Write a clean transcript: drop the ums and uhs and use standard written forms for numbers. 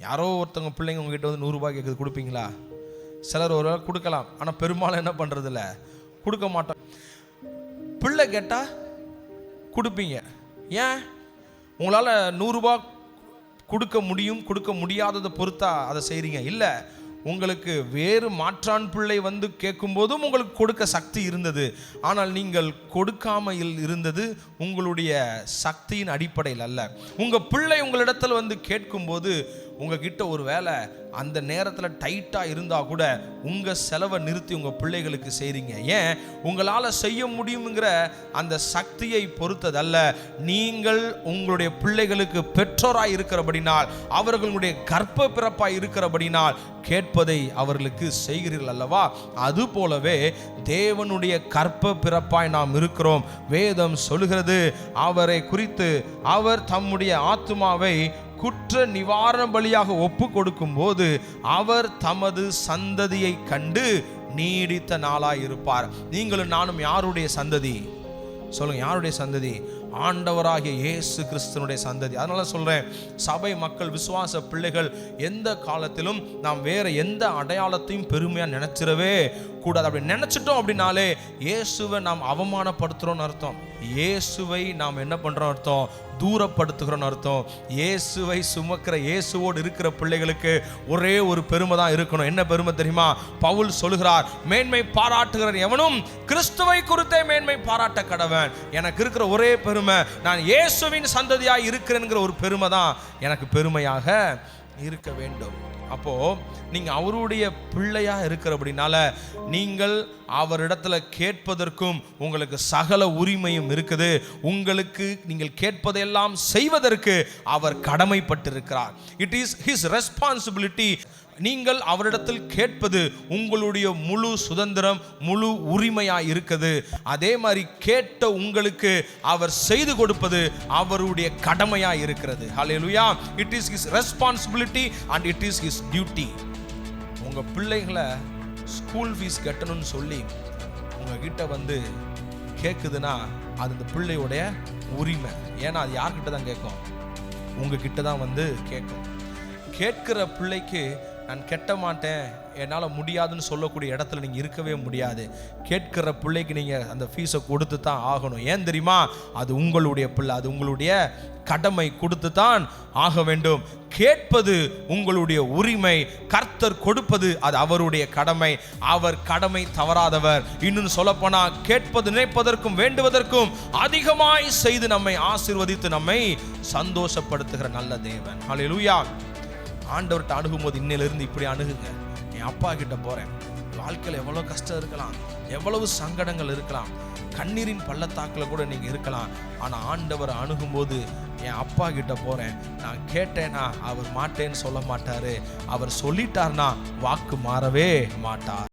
யாரோ ஒருத்தவங்க பிள்ளைங்க உங்ககிட்ட வந்து 100 ரூபாய் கேட்குது, கொடுப்பீங்களா? சிலர் ஒரு வேளை கொடுக்கலாம், ஆனால் பெரும்பாலும் என்ன பண்ணுறதில்ல, கொடுக்க மாட்டோம். பிள்ளை கேட்டால் கொடுப்பீங்க. ஏன்? உங்களால் 100 ரூபாய் கொடுக்க முடியும், கொடுக்க முடியாததை பொறுத்தா அதை செய்கிறீங்க? இல்லை, உங்களுக்கு வேறு மாற்றான் பிள்ளை வந்து கேட்கும்போதும் உங்களுக்கு கொடுக்க சக்தி இருந்தது. ஆனால் நீங்கள் கொடுக்காமல் இருந்தது உங்களுடைய சக்தியின் அடிப்படையில் அல்ல. உங்கள் பிள்ளை உங்களிடத்தில் வந்து கேட்கும்போது உங்ககிட்ட ஒரு வேலை அந்த நேரத்தில் டைட்டாக இருந்தால் கூட உங்கள் செலவை நிறுத்தி உங்கள் பிள்ளைகளுக்கு செய்கிறீங்க. ஏன்? உங்களால் செய்ய முடியுங்கிற அந்த சக்தியை பொறுத்ததல்ல. நீங்கள் உங்களுடைய பிள்ளைகளுக்கு பெற்றோராய் இருக்கிறபடினால், அவர்களுடைய கர்ப்ப பிறப்பாய் இருக்கிறபடினால் கேட்பதை அவர்களுக்கு செய்கிறீர்கள் அல்லவா? அது போலவே தேவனுடைய கர்ப்ப பிறப்பாய் நாம் இருக்கிறோம். வேதம் சொல்கிறது, அவரை குறித்து அவர் தம்முடைய ஆத்துமாவை குற்ற நிவாரண பலியாக ஒப்பு கொடுக்கும் போது அவர் தமது சந்ததியை கண்டு நீடித்த நாளாய் இருப்பார். நீங்களும் நானும் யாருடைய சந்ததி? சொல்லுங்க, யாருடைய சந்ததி? ஆண்டவராகிய இயேசு கிறிஸ்துனுடைய சந்ததி. அதனால சொல்றேன், சபை மக்கள், விசுவாச பிள்ளைகள், எந்த காலத்திலும் நாம் வேற எந்த அடையாளத்தையும் பெருமையா நினைச்சிடவே கூடாது. அப்படி நினைச்சிட்டோம் அப்படின்னாலே இயேசுவை நாம் அவமானப்படுத்துறோம்னு அர்த்தம். இயேசுவை நாம் என்ன பண்றோம் அர்த்தம்? தூரப்படுத்துகிறோம் அர்த்தம். இயேசுவை சுமக்கிற, இயேசுவோடு இருக்கிற பிள்ளைகளுக்கு ஒரே ஒரு பெருமை தான் இருக்கணும். என்ன பெருமை தெரியுமா? பவுல் சொல்கிறார், மேன்மை பாராட்டுகிற எவனும் கிறிஸ்துவை குறித்தே மேன்மை பாராட்ட கடவன். எனக்கு இருக்கிற ஒரே பெருமை, நான் இயேசுவின் சந்ததியாய் இருக்கிறேன்கிற ஒரு பெருமை தான் எனக்கு பெருமையாக இருக்க வேண்டும். அப்போ நீங்க அவருடைய பிள்ளையா இருக்கிறபடினால நீங்கள் அவரிடத்துல கேட்பதற்கும் உங்களுக்கு சகல உரிமையும் இருக்குது. உங்களுக்கு நீங்கள் கேட்பதெல்லாம் செய்வதற்கு அவர் கடமைப்பட்டிருக்கிறார். It is his responsibility. நீங்கள் அவரிடத்தில் கேட்பது உங்களுடைய முழு சுதந்திரம், முழு உரிமையாக இருக்குது. அதே மாதிரி கேட்ட உங்களுக்கு அவர் செய்து கொடுப்பது அவருடைய கடமையாக இருக்கிறது. Hallelujah. It is his responsibility and it is his duty. உங்கள் பிள்ளைகளை ஸ்கூல் ஃபீஸ் கட்டணும்னு சொல்லி உங்ககிட்ட வந்து கேட்குதுன்னா அது அந்த பிள்ளையோடைய உரிமை. ஏன்னா அது யார்கிட்ட தான் கேட்கும்? உங்ககிட்ட தான் வந்து கேட்கும். கேட்கிற பிள்ளைக்கு நான் கெட்ட மாட்டேன், என்னால் முடியாதுன்னு சொல்லக்கூடிய இடத்துல நீங்கள் இருக்கவே முடியாது. கேட்கிற பிள்ளைக்கு நீங்கள் அந்த ஃபீஸை கொடுத்து தான் ஆகணும். ஏன் தெரியுமா? அது உங்களுடைய பிள்ளை, அது உங்களுடைய கடமை, கொடுத்து தான் ஆக வேண்டும். கேட்பது உங்களுடைய உரிமை, கர்த்தர் கொடுப்பது அது அவருடைய கடமை. அவர் கடமை தவறாதவர். இன்னும் சொல்லப்போனா, கேட்பது நினைப்பதற்கும் வேண்டுவதற்கும் அதிகமாய் செய்து நம்மை ஆசீர்வதித்து நம்மை சந்தோஷப்படுத்துகிற நல்ல தேவன். ஹல்லேலூயா. ஆண்டவர்கிட்ட அணுகும்போது இன்னிலிருந்து இப்படி அணுகுங்க. என் அப்பா கிட்ட போறேன், வாழ்க்கையில் எவ்வளோ கஷ்டம் இருக்கலாம், எவ்வளவு சங்கடங்கள் இருக்கலாம், கண்ணீரின் பள்ளத்தாக்கில் கூட நீங்கள் இருக்கலாம். ஆனால் ஆண்டவரை அணுகும்போது, என் அப்பா கிட்ட போகிறேன், நான் கேட்டேன்னா அவர் மாட்டேன்னு சொல்ல மாட்டார். அவர் சொல்லிட்டார்னா வாக்கு மாறவே மாட்டார்.